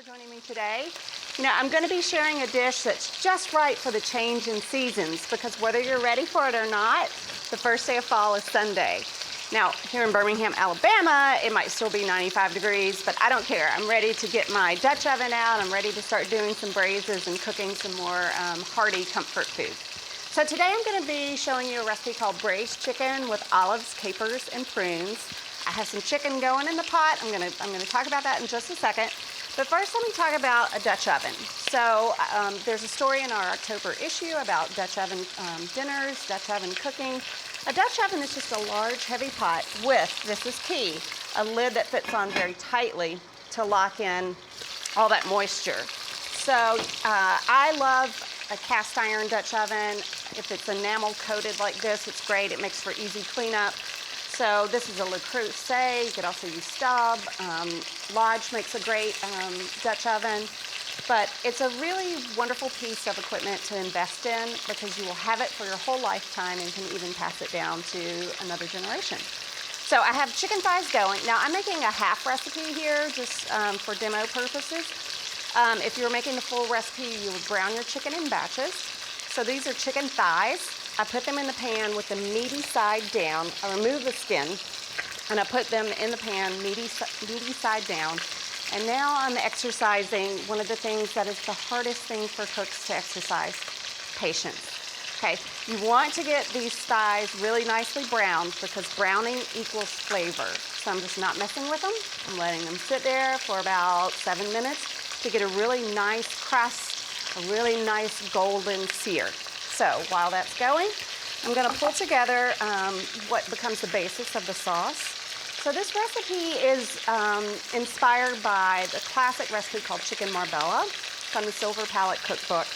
for joining me today. You know, I'm going to be sharing a dish that's just right for the change in seasons, because whether you're ready for it or not, the first day of fall is Sunday. Now, here in Birmingham, Alabama, it might still be 95 degrees, but I don't care. I'm ready to get my Dutch oven out. I'm ready to start doing some braises and cooking some more hearty comfort food. So today I'm going to be showing you a recipe called braised chicken with olives, capers, and prunes. I have some chicken going in the pot. I'm going to talk about that in just a second. But first, let me talk about a Dutch oven. So there's a story in our October issue about Dutch oven dinners, Dutch oven cooking. A Dutch oven is just a large, heavy pot with, this is key, a lid that fits on very tightly to lock in all that moisture. So I love a cast iron Dutch oven. If it's enamel coated like this, it's great. It makes for easy cleanup. So this is a Le Creuset. You could also use Staub. Lodge makes a great Dutch oven. But it's a really wonderful piece of equipment to invest in, because you will have it for your whole lifetime and can even pass it down to another generation. So I have chicken thighs going. Now I'm making a half recipe here just for demo purposes. If you were making the full recipe, you would brown your chicken in batches. So these are chicken thighs. I put them in the pan with the meaty side down. I remove the skin and I put them in the pan meaty side down. And now I'm exercising one of the things that is the hardest thing for cooks to exercise, patience. Okay, you want to get these thighs really nicely browned, because browning equals flavor. So I'm just not messing with them. I'm letting them sit there for about 7 minutes to get a really nice crust, a really nice golden sear. So while that's going, I'm going to pull together what becomes the basis of the sauce. So this recipe is inspired by the classic recipe called Chicken Marbella from the Silver Palette cookbook.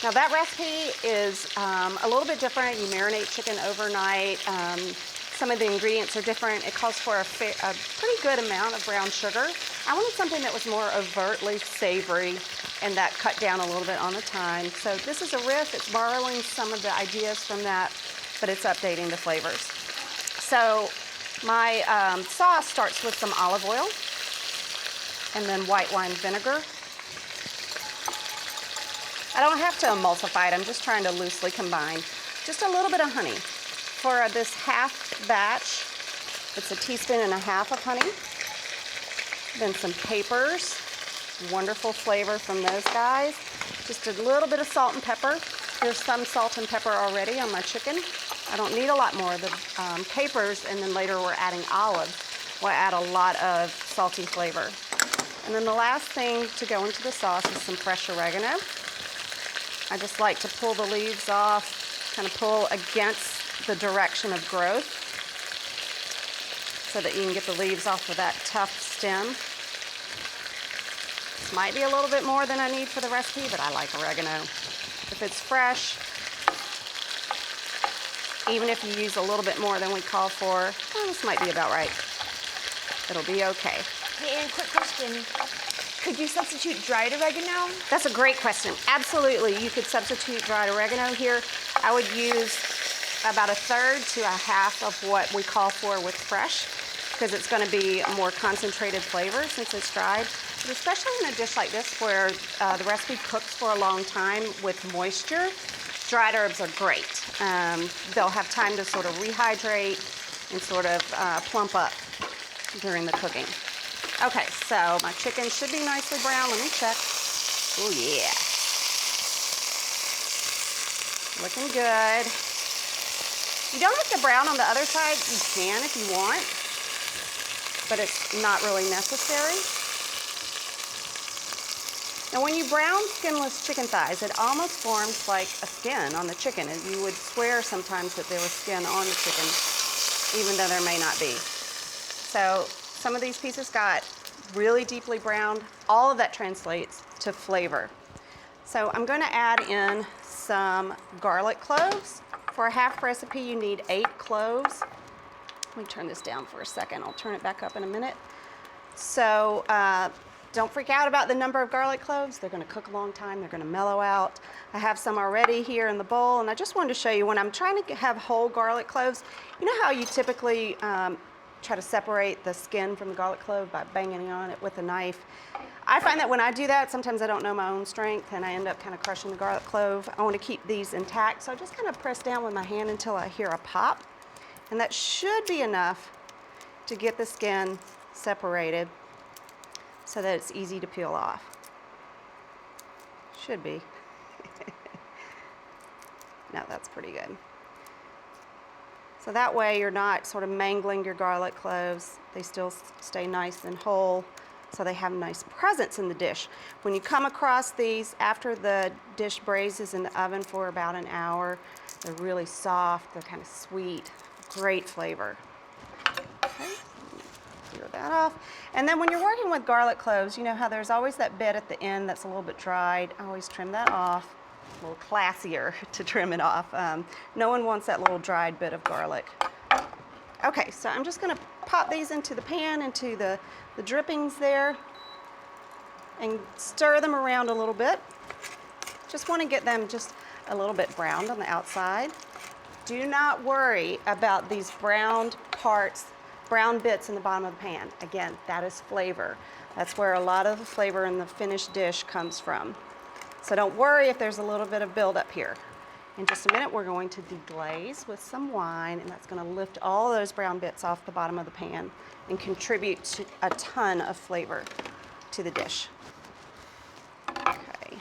Now that recipe is a little bit different. You marinate chicken overnight. Some of the ingredients are different. It calls for a pretty good amount of brown sugar. I wanted something that was more overtly savory and that cut down a little bit on the time. So this is a riff. It's borrowing some of the ideas from that, but it's updating the flavors. So my sauce starts with some olive oil and then white wine vinegar. I don't have to emulsify it. I'm just trying to loosely combine. Just a little bit of honey. For this half batch, it's 1.5 teaspoons of honey. Then some capers. Wonderful flavor from those guys. Just a little bit of salt and pepper. There's some salt and pepper already on my chicken. I don't need a lot more. The capers, and then later we're adding olives, will add a lot of salty flavor. And then the last thing to go into the sauce is some fresh oregano. I just like to pull the leaves off, kind of pull against the direction of growth so that you can get the leaves off of that tough stem. This might be a little bit more than I need for the recipe, but I like oregano. If it's fresh, even if you use a little bit more than we call for, well, this might be about right. It'll be okay. Hey, and quick question. Could you substitute dried oregano? That's a great question. Absolutely, you could substitute dried oregano here. I would use about 1/3 to 1/2 of what we call for with fresh, because it's going to be a more concentrated flavor since it's dried. But especially in a dish like this where the recipe cooks for a long time with moisture, dried herbs are great. They'll have time to sort of rehydrate and sort of plump up during the cooking. Okay, so my chicken should be nicely brown. Let me check. Oh yeah. Looking good. You don't have to brown on the other side. You can if you want, but it's not really necessary. Now when you brown skinless chicken thighs, it almost forms like a skin on the chicken. And you would swear sometimes that there was skin on the chicken, even though there may not be. So some of these pieces got really deeply browned. All of that translates to flavor. So I'm going to add in some garlic cloves. For a half recipe, you need 8 cloves. Let me turn this down for a second. I'll turn it back up in a minute. So don't freak out about the number of garlic cloves. They're going to cook a long time. They're going to mellow out. I have some already here in the bowl, and I just wanted to show you when I'm trying to have whole garlic cloves, you know how you typically try to separate the skin from the garlic clove by banging on it with a knife. I find that when I do that, sometimes I don't know my own strength and I end up kind of crushing the garlic clove. I want to keep these intact, so I just kind of press down with my hand until I hear a pop. And that should be enough to get the skin separated so that it's easy to peel off. Should be. No, that's pretty good. So that way you're not sort of mangling your garlic cloves. They still stay nice and whole, so they have a nice presence in the dish. When you come across these after the dish braises in the oven for about an hour, they're really soft, they're kind of sweet, great flavor. Okay, clear that off. And then when you're working with garlic cloves, you know how there's always that bit at the end that's a little bit dried. I always trim that off. A little classier to trim it off. No one wants that little dried bit of garlic. Okay, so I'm just gonna pop these into the pan, into the drippings there, and stir them around a little bit. Just wanna get them just a little bit browned on the outside. Do not worry about these browned parts, brown bits in the bottom of the pan. Again, that is flavor. That's where a lot of the flavor in the finished dish comes from. So don't worry if there's a little bit of buildup here. In just a minute, we're going to deglaze with some wine, and that's gonna lift all those brown bits off the bottom of the pan and contribute to a ton of flavor to the dish. Okay.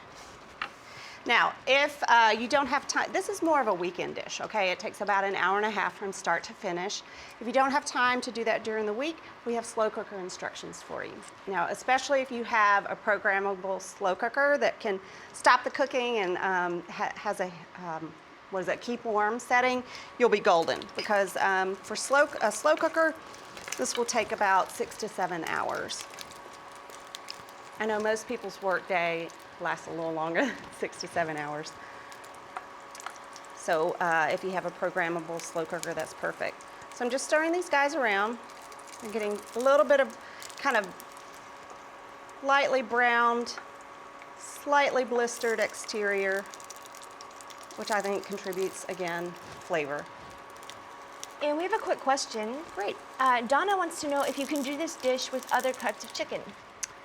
Now, if you don't have time, this is more of a weekend dish, okay? It takes about an hour and a half from start to finish. If you don't have time to do that during the week, we have slow cooker instructions for you. Now, especially if you have a programmable slow cooker that can stop the cooking and has a, keep warm setting, you'll be golden, because for a slow cooker, this will take about 6 to 7 hours. I know most people's work day lasts a little longer, 6 to 7 hours. So if you have a programmable slow cooker, that's perfect. So I'm just stirring these guys around. I'm getting a little bit of kind of lightly browned, slightly blistered exterior, which I think contributes, again, flavor. And we have a quick question. Great. Donna wants to know if you can do this dish with other cuts of chicken.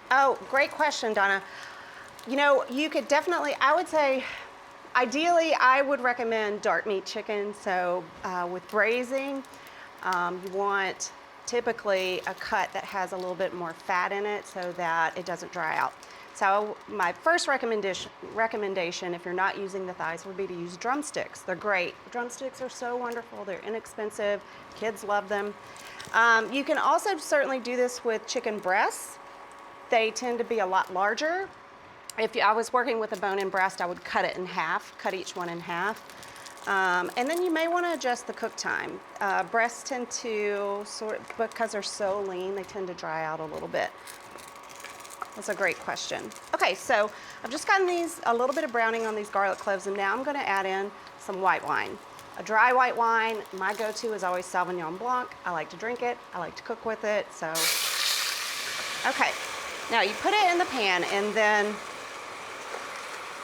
Oh, great question, Donna. You know, you could definitely, I would say, ideally, I would recommend dark meat chicken. So with braising, you want typically a cut that has a little bit more fat in it so that it doesn't dry out. So my first recommendation, if you're not using the thighs, would be to use drumsticks. They're great. Drumsticks are so wonderful. They're inexpensive. Kids love them. You can also certainly do this with chicken breasts. They tend to be a lot larger. If I was working with a bone-in breast, I would cut it in half, cut each one in half. And then you may want to adjust the cook time. Breasts tend to, because they're so lean, they tend to dry out a little bit. That's a great question. Okay, so I've just gotten a little bit of browning on these garlic cloves, and now I'm going to add in some white wine. A dry white wine, my go-to is always Sauvignon Blanc. I like to drink it. I like to cook with it. So, okay. Now you put it in the pan, and then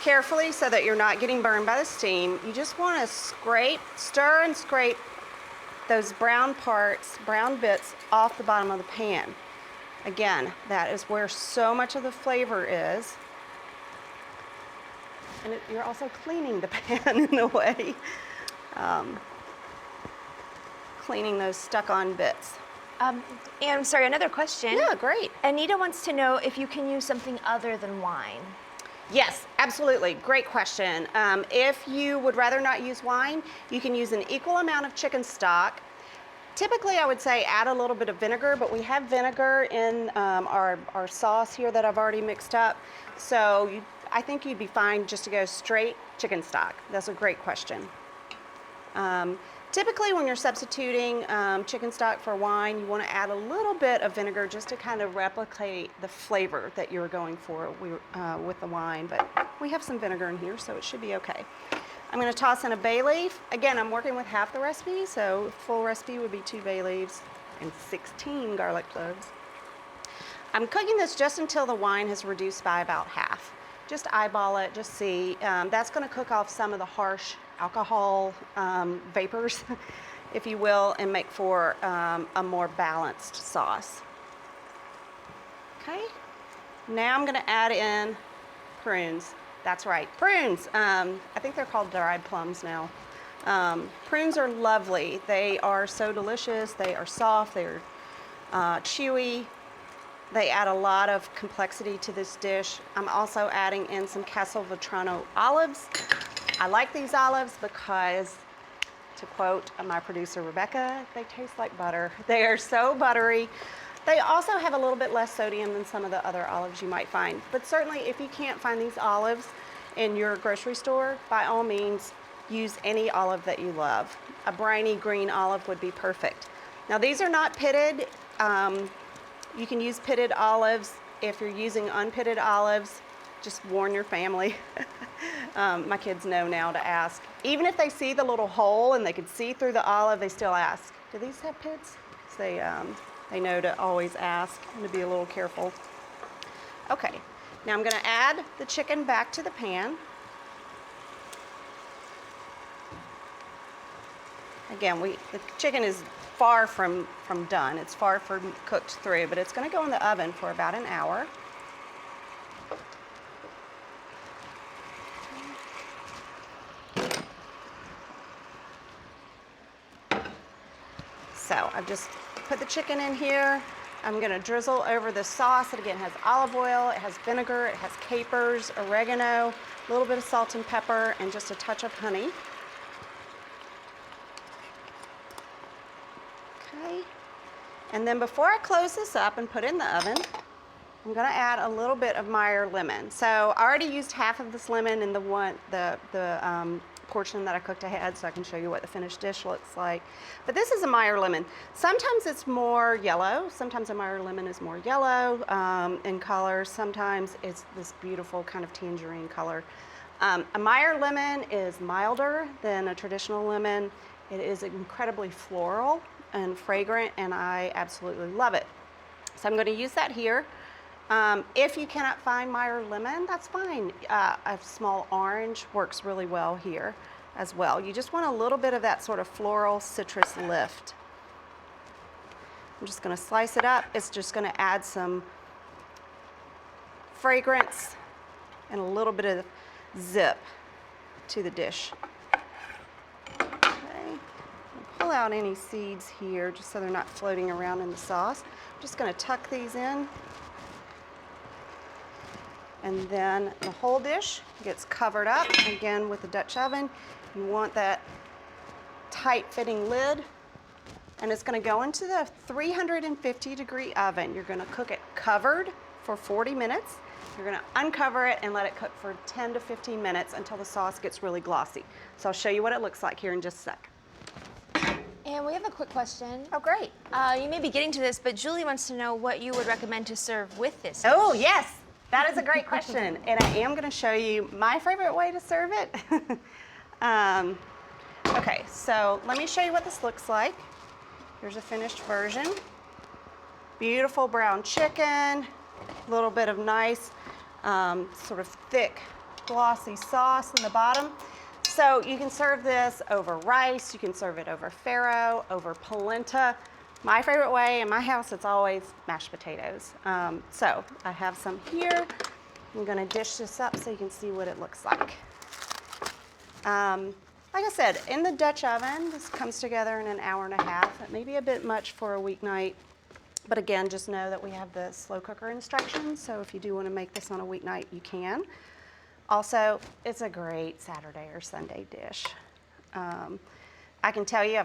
carefully, so that you're not getting burned by the steam, you just want to stir and scrape those brown parts, brown bits off the bottom of the pan. Again, that is where so much of the flavor is. And you're also cleaning the pan in a way. Cleaning those stuck-on bits. And I'm sorry, another question. Yeah, great. Anita wants to know if you can use something other than wine. Yes, absolutely. Great question. If you would rather not use wine, you can use an equal amount of chicken stock. Typically, I would say add a little bit of vinegar, but we have vinegar in our sauce here that I've already mixed up. So I think you'd be fine just to go straight chicken stock. That's a great question. Typically, when you're substituting chicken stock for wine, you want to add a little bit of vinegar just to kind of replicate the flavor that you're going for with the wine. But we have some vinegar in here, so it should be okay. I'm going to toss in a bay leaf. Again, I'm working with half the recipe, so full recipe would be 2 bay leaves and 16 garlic cloves. I'm cooking this just until the wine has reduced by about half. Just eyeball it, just see. That's going to cook off some of the harsh alcohol vapors if you will, and make for a more balanced sauce. Okay, now I'm gonna add in prunes. That's right, prunes. I think they're called dried plums now. Prunes are lovely. They are so delicious. They are soft, they're chewy. They add a lot of complexity to this dish. I'm also adding in some Castelvetrano olives. I like these olives because, to quote my producer Rebecca, they taste like butter. They are so buttery. They also have a little bit less sodium than some of the other olives you might find. But certainly if you can't find these olives in your grocery store, by all means, use any olive that you love. A briny green olive would be perfect. Now these are not pitted. You can use pitted olives. If you're using unpitted olives, just warn your family. My kids know now to ask. Even if they see the little hole and they can see through the olive, they still ask, do these have pits? So they know to always ask and to be a little careful. Okay, now I'm gonna add the chicken back to the pan. Again, the chicken is far from done. It's far from cooked through, but it's gonna go in the oven for about an hour. So I've just put the chicken in here. I'm gonna drizzle over the sauce. It again has olive oil, it has vinegar, it has capers, oregano, a little bit of salt and pepper, and just a touch of honey. Okay. And then before I close this up and put it in the oven, I'm gonna add a little bit of Meyer lemon. So I already used half of this lemon in the portion that I cooked ahead, so I can show you what the finished dish looks like. But this is a Meyer lemon. Sometimes it's more yellow. Sometimes a Meyer lemon is more yellow in color. Sometimes it's this beautiful kind of tangerine color. A Meyer lemon is milder than a traditional lemon. It is incredibly floral and fragrant, and I absolutely love it. So I'm going to use that here. If you cannot find Meyer lemon, that's fine. A small orange works really well here as well. You just want a little bit of that sort of floral citrus lift. I'm just going to slice it up. It's just going to add some fragrance and a little bit of zip to the dish. Okay. Pull out any seeds here just so they're not floating around in the sauce. I'm just going to tuck these in. And then the whole dish gets covered up, again with the Dutch oven. You want that tight fitting lid, and it's gonna go into the 350-degree oven. You're gonna cook it covered for 40 minutes. You're gonna uncover it and let it cook for 10 to 15 minutes until the sauce gets really glossy. So I'll show you what it looks like here in just a sec. And we have a quick question. Oh, great. You may be getting to this, but Julie wants to know what you would recommend to serve with this dish. Oh, yes. That is a great question, and I am going to show you my favorite way to serve it. Okay, so let me show you what this looks like. Here's a finished version. Beautiful brown chicken, a little bit of nice sort of thick, glossy sauce in the bottom. So you can serve this over rice, you can serve it over farro, over polenta. My favorite way in my house, it's always mashed potatoes. So I have some here. I'm gonna dish this up so you can see what it looks like. Like I said, in the Dutch oven, this comes together in an hour and a half. It may be a bit much for a weeknight, but again, just know that we have the slow cooker instructions, so if you do wanna make this on a weeknight, you can. Also, it's a great Saturday or Sunday dish. I can tell you,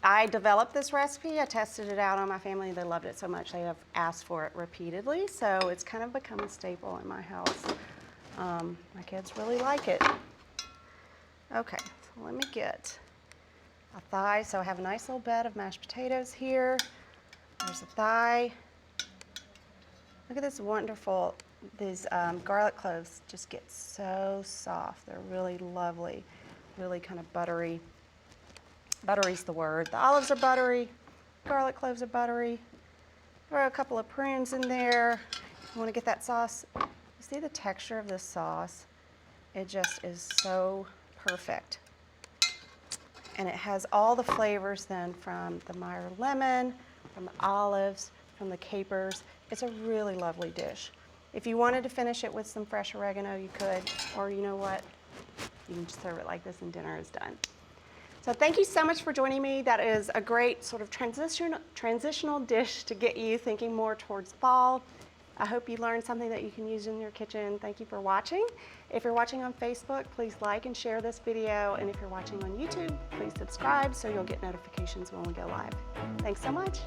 I developed this recipe. I tested it out on my family. They loved it so much they have asked for it repeatedly. So it's kind of become a staple in my house. My kids really like it. Okay, so let me get a thigh. So I have a nice little bed of mashed potatoes here. There's a thigh. Look at this wonderful, these garlic cloves just get so soft. They're really lovely, really kind of buttery. Buttery's the word. The olives are buttery, garlic cloves are buttery. Throw a couple of prunes in there. You want to get that sauce. You see the texture of this sauce? It just is so perfect. And it has all the flavors then from the Meyer lemon, from the olives, from the capers. It's a really lovely dish. If you wanted to finish it with some fresh oregano, you could, or you know what? You can just serve it like this and dinner is done. So thank you so much for joining me. That is a great sort of transitional dish to get you thinking more towards fall. I hope you learned something that you can use in your kitchen. Thank you for watching. If you're watching on Facebook, please like and share this video. And if you're watching on YouTube, please subscribe so you'll get notifications when we go live. Thanks so much.